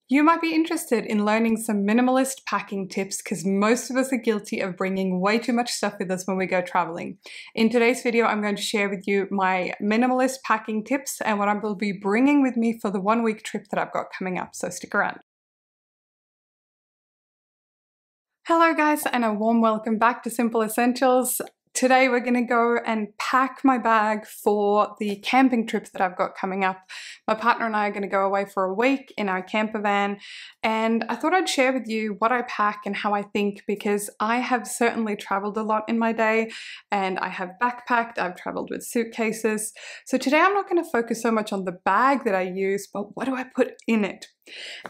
You might be interested in learning some minimalist packing tips because most of us are guilty of bringing way too much stuff with us when we go traveling. In today's video, I'm going to share with you my minimalist packing tips and what I will be bringing with me for the 1-week trip that I've got coming up, so stick around. Hello guys, and a warm welcome back to Simple Essentials. Today we're going to go and pack my bag for the camping trip that I've got coming up. My partner and I are going to go away for a week in our camper van, and I thought I'd share with you what I pack and how I think, because I have certainly traveled a lot in my day and I have backpacked, I've traveled with suitcases. So today I'm not going to focus so much on the bag that I use, but what do I put in it?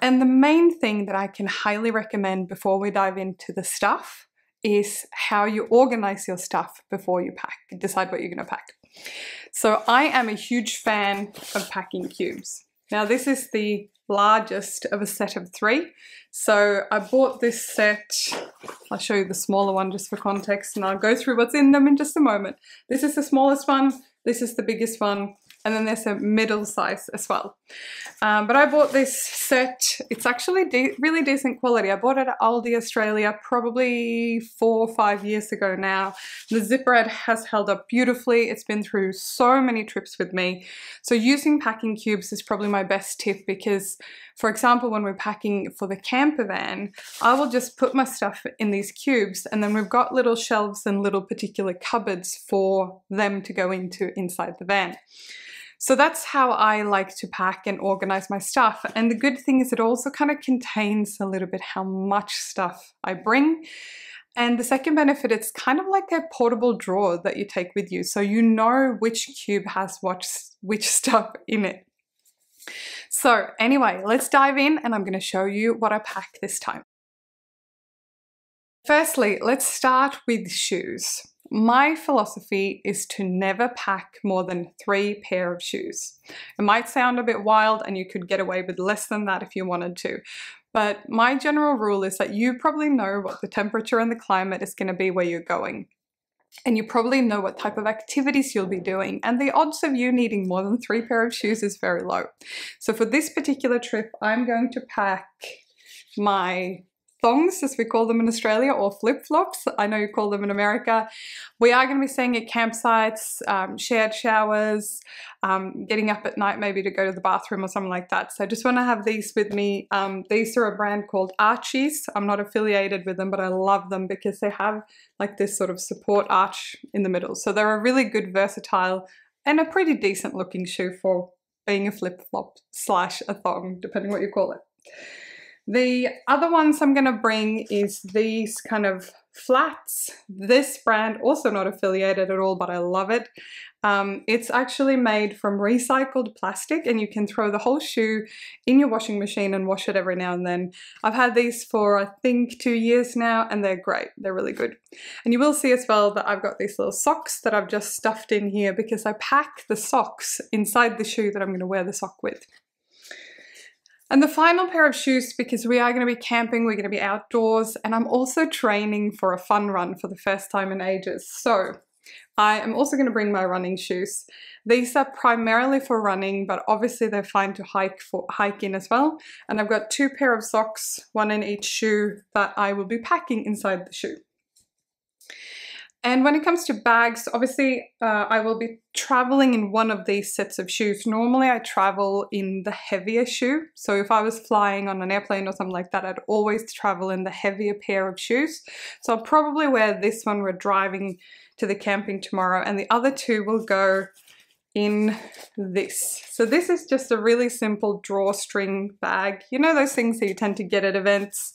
And the main thing that I can highly recommend before we dive into the stuff is how you organize your stuff before you decide what you're going to pack. So I am a huge fan of packing cubes. Now this is the largest of a set of 3. So I bought this set. I'll show you the smaller one just for context, and I'll go through what's in them in just a moment. This is the smallest one, this is the biggest one, and then there's a middle size as well. But I bought this set. It's actually really decent quality. I bought it at Aldi Australia probably 4 or 5 years ago now. The zipper has held up beautifully. It's been through so many trips with me. So using packing cubes is probably my best tip, because for example, when we're packing for the camper van, I will just put my stuff in these cubes, and then we've got little shelves and little particular cupboards for them to go into inside the van. So that's how I like to pack and organize my stuff. And the good thing is it also kind of contains a little bit how much stuff I bring. And the second benefit, it's kind of like a portable drawer that you take with you, so you know which cube has which stuff in it. So anyway, let's dive in and I'm going to show you what I pack this time. Firstly, let's start with shoes. My philosophy is to never pack more than 3 pair of shoes. It might sound a bit wild and you could get away with less than that if you wanted to, but my general rule is that you probably know what the temperature and the climate is going to be where you're going. And you probably know what type of activities you'll be doing, and the odds of you needing more than 3 pair of shoes is very low. So for this particular trip, I'm going to pack my thongs, as we call them in Australia, or flip-flops. I know you call them in America. We are going to be staying at campsites, shared showers, getting up at night maybe to go to the bathroom or something like that. So I just want to have these with me. These are a brand called Archie's. I'm not affiliated with them, but I love them because they have like this sort of support arch in the middle. So they're a really good, versatile, and a pretty decent looking shoe for being a flip-flop slash a thong, depending what you call it. The other ones I'm going to bring is these kind of flats. This brand, also not affiliated at all, but I love it. It's actually made from recycled plastic, and you can throw the whole shoe in your washing machine and wash it every now and then. I've had these for I think 2 years now, and they're great. They're really good. And you will see as well that I've got these little socks that I've just stuffed in here because I pack the socks inside the shoe that I'm going to wear the sock with. And the final pair of shoes, because we are going to be camping, we're going to be outdoors, and I'm also training for a fun run for the first time in ages. So I am also going to bring my running shoes. These are primarily for running, but obviously they're fine to hike in as well. And I've got 2 pair of socks, 1 in each shoe, that I will be packing inside the shoe. And when it comes to bags, obviously I will be traveling in one of these sets of shoes. Normally I travel in the heavier shoe. So if I was flying on an airplane or something like that, I'd always travel in the heavier pair of shoes. So I'll probably wear this one. We're driving to the camping tomorrow, and the other 2 will go in this. So this is just a really simple drawstring bag. You know those things that you tend to get at events?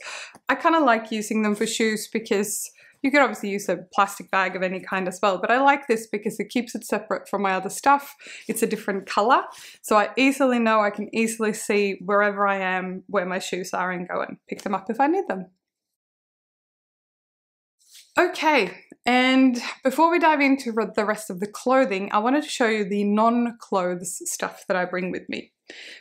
I kind of like using them for shoes because you could obviously use a plastic bag of any kind as well, but I like this because it keeps it separate from my other stuff. It's a different color, so I easily know, I can easily see wherever I am where my shoes are and go and pick them up if I need them. Okay, and before we dive into the rest of the clothing, I wanted to show you the non-clothes stuff that I bring with me.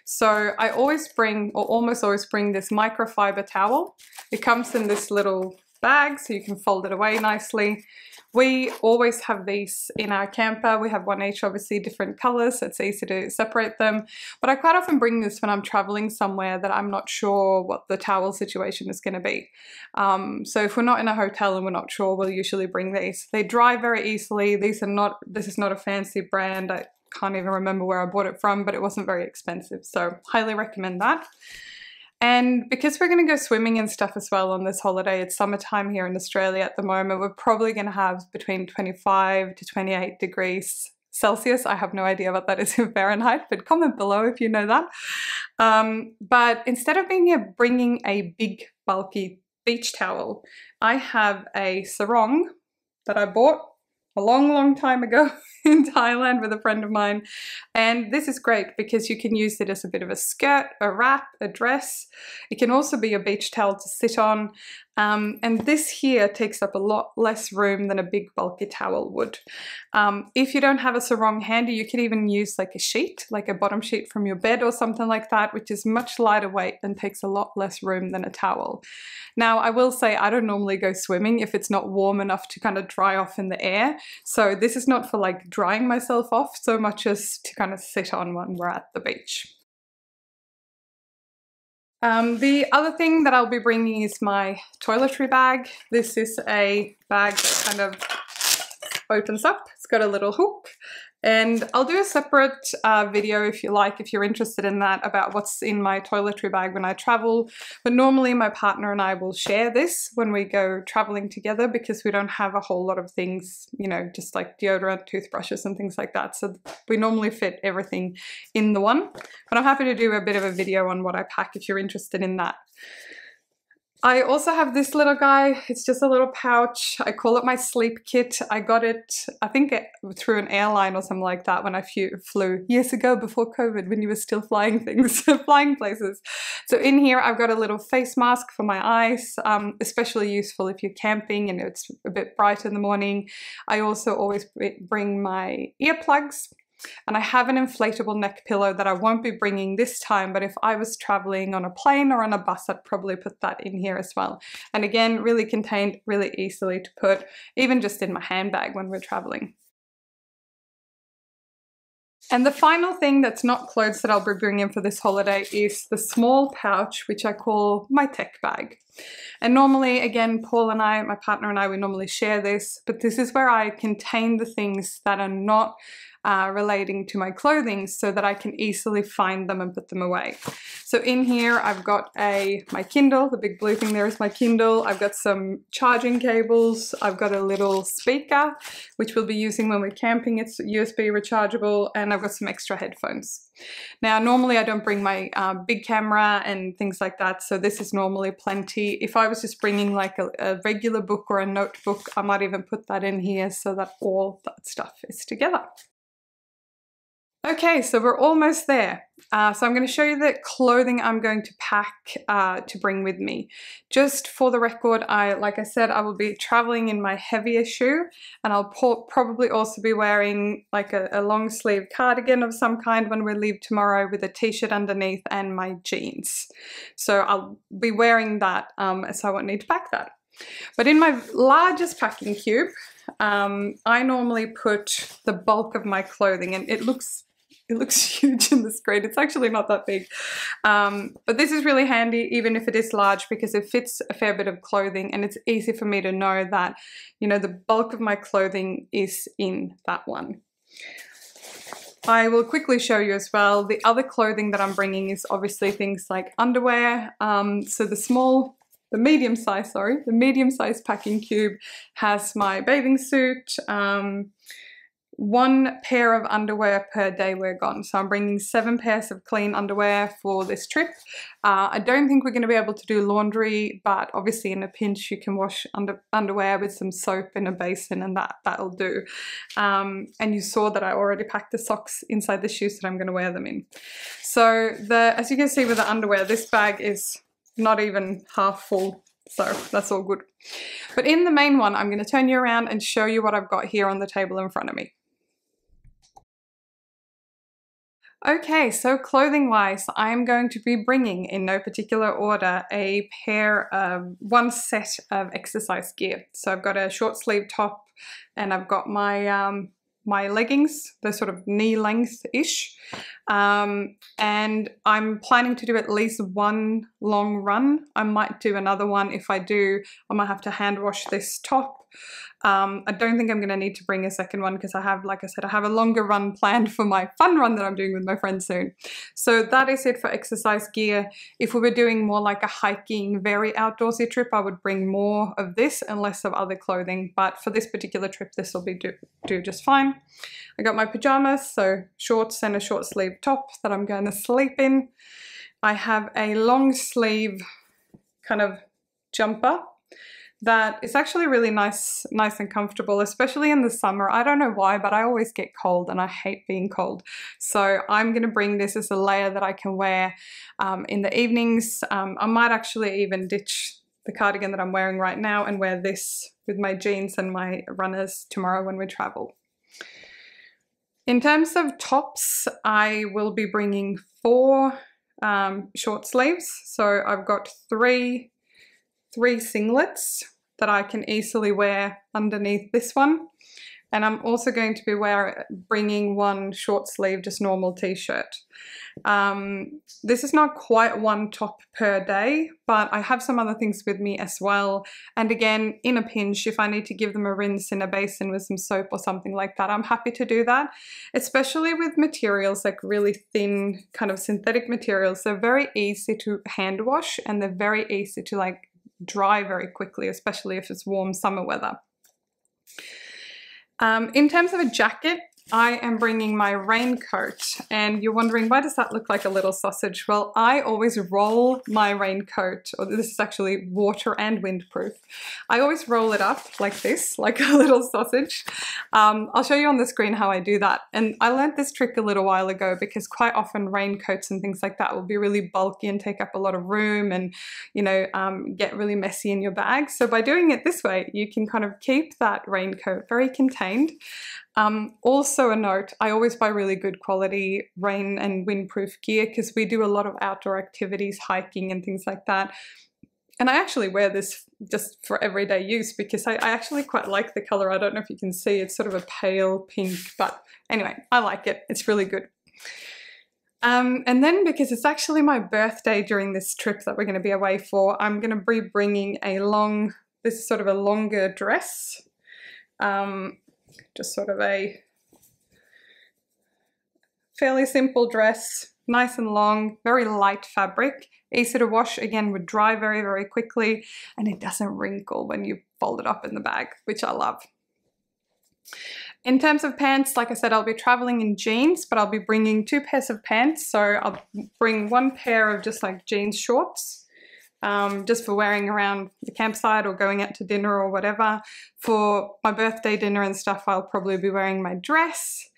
So I always bring, or almost always bring, this microfiber towel. It comes in this little bag so you can fold it away nicely. We always have these in our camper. We have one each, obviously different colors, so it's easy to separate them. But I quite often bring this when I'm traveling somewhere that I'm not sure what the towel situation is going to be. So if we're not in a hotel and we're not sure, we'll usually bring these. They dry very easily. This is not a fancy brand. I can't even remember where I bought it from, but it wasn't very expensive. So highly recommend that. And because we're going to go swimming and stuff as well on this holiday, it's summertime here in Australia at the moment, we're probably going to have between 25 to 28 degrees Celsius. I have no idea what that is in Fahrenheit, but comment below if you know that. But instead of bringing a big bulky beach towel, I have a sarong that I bought a long time ago in Thailand with a friend of mine, and this is great because you can use it as a bit of a skirt, a wrap, a dress. It can also be a beach towel to sit on, and this here takes up a lot less room than a big bulky towel would. If you don't have a sarong handy, you could even use like a sheet, like a bottom sheet from your bed or something like that, which is much lighter weight and takes a lot less room than a towel. Now, I will say I don't normally go swimming if it's not warm enough to kind of dry off in the air. So this is not for like drying myself off so much as to kind of sit on when we're at the beach. The other thing that I'll be bringing is my toiletry bag. This is a bag that kind of opens up. It's got a little hook. And I'll do a separate video if you like, if you're interested in that, about what's in my toiletry bag when I travel. But normally my partner and I will share this when we go traveling together because we don't have a whole lot of things, you know, just like deodorant, toothbrushes and things like that. So we normally fit everything in the one. But I'm happy to do a bit of a video on what I pack if you're interested in that. I also have this little guy. It's just a little pouch. I call it my sleep kit. I got it, I think, through an airline or something like that when I flew years ago before COVID, when you were still flying things, flying places. So in here, I've got a little face mask for my eyes, especially useful if you're camping and it's a bit bright in the morning. I also always bring my earplugs. And I have an inflatable neck pillow that I won't be bringing this time, but if I was traveling on a plane or on a bus, I'd probably put that in here as well. And again, really contained, really easily to put, even just in my handbag when we're traveling. And the final thing that's not clothes that I'll be bringing for this holiday is the small pouch, which I call my tech bag. And normally, again, Paul and I, my partner and I, we normally share this, but this is where I contain the things that are not relating to my clothing so that I can easily find them and put them away. So in here I've got my Kindle, the big blue thing there is my Kindle. I've got some charging cables. I've got a little speaker which we'll be using when we're camping. It's USB rechargeable, and I've got some extra headphones. Now normally I don't bring my big camera and things like that, so this is normally plenty. If I was just bringing like a regular book or a notebook, I might even put that in here so that all that stuff is together. Okay, so we're almost there. So I'm going to show you the clothing I'm going to pack to bring with me. Just for the record, like I said, I will be traveling in my heavier shoe, and I'll probably also be wearing like a long sleeve cardigan of some kind when we leave tomorrow, with a t-shirt underneath and my jeans. So I'll be wearing that, so I won't need to pack that. But in my largest packing cube, I normally put the bulk of my clothing, and it looks huge in the screen. It's actually not that big. But this is really handy, even if it is large, because it fits a fair bit of clothing, and it's easy for me to know that, you know, the bulk of my clothing is in that one. I will quickly show you as well. The other clothing that I'm bringing is obviously things like underwear. So the medium size packing cube has my bathing suit, one pair of underwear per day we're gone. So I'm bringing 7 pairs of clean underwear for this trip. I don't think we're going to be able to do laundry, but obviously in a pinch you can wash underwear with some soap in a basin, and that'll do. And you saw that I already packed the socks inside the shoes that I'm going to wear them in. So as you can see with the underwear, this bag is not even half full. So that's all good. But in the main one, I'm going to turn you around and show you what I've got here on the table in front of me. Okay, so clothing wise, I'm going to be bringing, in no particular order, one set of exercise gear. So I've got a short sleeve top and I've got my my leggings, they're sort of knee length-ish. And I'm planning to do at least one long run. I might do another one. If I do, I might have to hand wash this top. I don't think I'm going to need to bring a second one because I have, like I said, I have a longer run planned for my fun run that I'm doing with my friends soon. So that is it for exercise gear. If we were doing more like a hiking, very outdoorsy trip, I would bring more of this and less of other clothing. But for this particular trip, this will be do just fine. I got my pajamas, so shorts and a short sleeve top that I'm going to sleep in. I have a long sleeve kind of jumper that is actually really nice and comfortable, especially in the summer. I don't know why, but I always get cold and I hate being cold. So I'm going to bring this as a layer that I can wear in the evenings. I might actually even ditch the cardigan that I'm wearing right now and wear this with my jeans and my runners tomorrow when we travel. In terms of tops, I will be bringing 4 short sleeves. So I've got three singlets that I can easily wear underneath this one. And I'm also going to be bringing 1 short sleeve, just normal t-shirt. This is not quite 1 top per day, but I have some other things with me as well. And again, in a pinch, if I need to give them a rinse in a basin with some soap or something like that, I'm happy to do that. Especially with materials like really thin kind of synthetic materials. They're very easy to hand wash and they're very easy to like dry very quickly, especially if it's warm summer weather. In terms of a jacket, I am bringing my raincoat, and you're wondering, why does that look like a little sausage? Well, I always roll my raincoat, or this is actually water and windproof. I always roll it up like this, like a little sausage. I'll show you on the screen how I do that. And I learned this trick a little while ago because quite often raincoats and things like that will be really bulky and take up a lot of room and, you know, get really messy in your bag. So by doing it this way, you can kind of keep that raincoat very contained. Also a note, I always buy really good quality rain and windproof gear because we do a lot of outdoor activities, hiking and things like that. And I actually wear this just for everyday use because I actually quite like the color. I don't know if you can see, it's sort of a pale pink, but anyway, I like it. It's really good. And then because it's actually my birthday during this trip that we're going to be away for, I'm going to be bringing this is sort of a longer dress. Just sort of a fairly simple dress, nice and long, very light fabric, easy to wash, again would dry very, very quickly, and it doesn't wrinkle when you fold it up in the bag, which I love. In terms of pants, like I said, I'll be traveling in jeans, but I'll be bringing 2 pairs of pants. So I'll bring 1 pair of just like jeans shorts, just for wearing around the campsite or going out to dinner or whatever. For my birthday dinner and stuff, I'll probably be wearing my dress.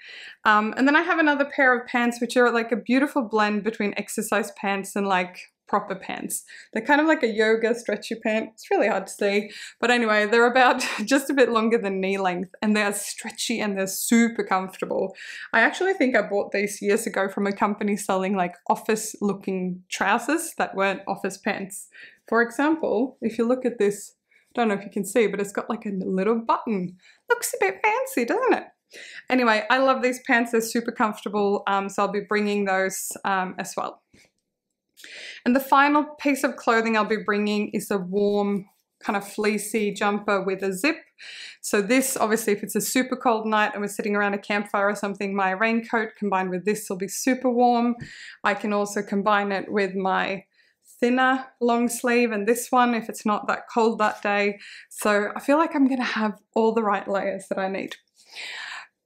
And then I have another pair of pants which are like a beautiful blend between exercise pants and like proper pants. They're kind of like a yoga stretchy pant. It's really hard to see, but anyway, they're about just a bit longer than knee length and they're stretchy and they're super comfortable. I actually think I bought these years ago from a company selling like office looking trousers that weren't office pants. For example, if you look at this, I don't know if you can see, but it's got like a little button. Looks a bit fancy, doesn't it? Anyway, I love these pants. They're super comfortable, so I'll be bringing those as well. And the final piece of clothing I'll be bringing is a warm kind of fleecy jumper with a zip. So this, obviously, if it's a super cold night and we're sitting around a campfire or something, my raincoat combined with this will be super warm. I can also combine it with my thinner long sleeve and this one if it's not that cold that day. So I feel like I'm going to have all the right layers that I need.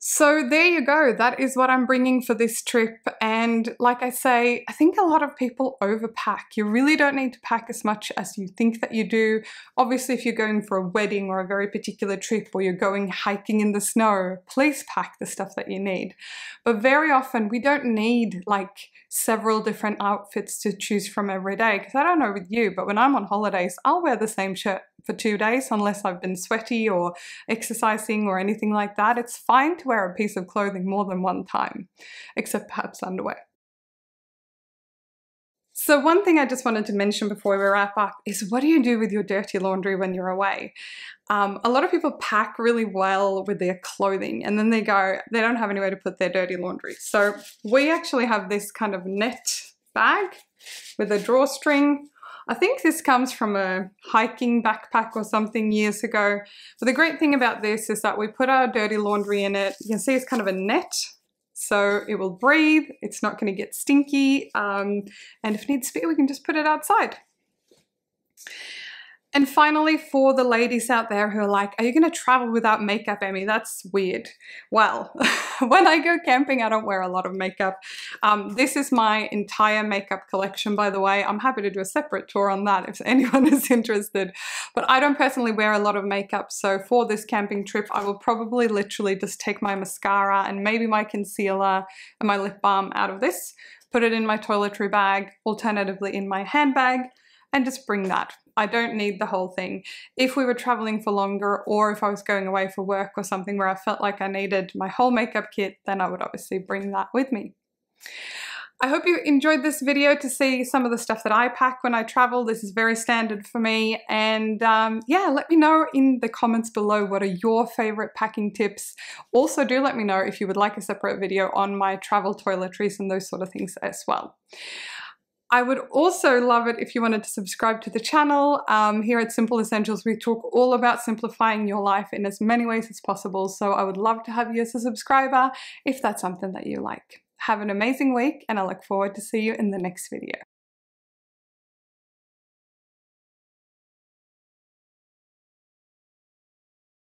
So there you go, that is what I'm bringing for this trip, and like I say, I think a lot of people overpack. You really don't need to pack as much as you think that you do. Obviously, if you're going for a wedding or a very particular trip or you're going hiking in the snow, please pack the stuff that you need. But very often we don't need like several different outfits to choose from every day, because I don't know with you, but when I'm on holidays, I'll wear the same shirt for 2 days unless I've been sweaty or exercising or anything like that. It's fine to wear a piece of clothing more than one time, except perhaps underwear. So one thing I just wanted to mention before we wrap up is, what do you do with your dirty laundry when you're away? A lot of people pack really well with their clothing and then they don't have anywhere to put their dirty laundry. So we actually have this kind of net bag with a drawstring. I think this comes from a hiking backpack or something years ago. But the great thing about this is that we put our dirty laundry in it. You can see it's kind of a net. So it will breathe, it's not going to get stinky, and if needs be, we can just put it outside. And finally, for the ladies out there who are like, are you going to travel without makeup, Emmy? That's weird. Well, when I go camping, I don't wear a lot of makeup. This is my entire makeup collection, by the way. I'm happy to do a separate tour on that if anyone is interested. But I don't personally wear a lot of makeup, so for this camping trip, I will probably literally just take my mascara and maybe my concealer and my lip balm out of this, put it in my toiletry bag, alternatively in my handbag, and just bring that. I don't need the whole thing. If we were traveling for longer, or if I was going away for work or something where I felt like I needed my whole makeup kit, then I would obviously bring that with me. I hope you enjoyed this video to see some of the stuff that I pack when I travel. This is very standard for me. And yeah, let me know in the comments below what are your favorite packing tips. Also, do let me know if you would like a separate video on my travel toiletries and those sort of things as well. I would also love it if you wanted to subscribe to the channel. Here at Simple Essentials, we talk all about simplifying your life in as many ways as possible. So I would love to have you as a subscriber if that's something that you like. Have an amazing week, and I look forward to see you in the next video.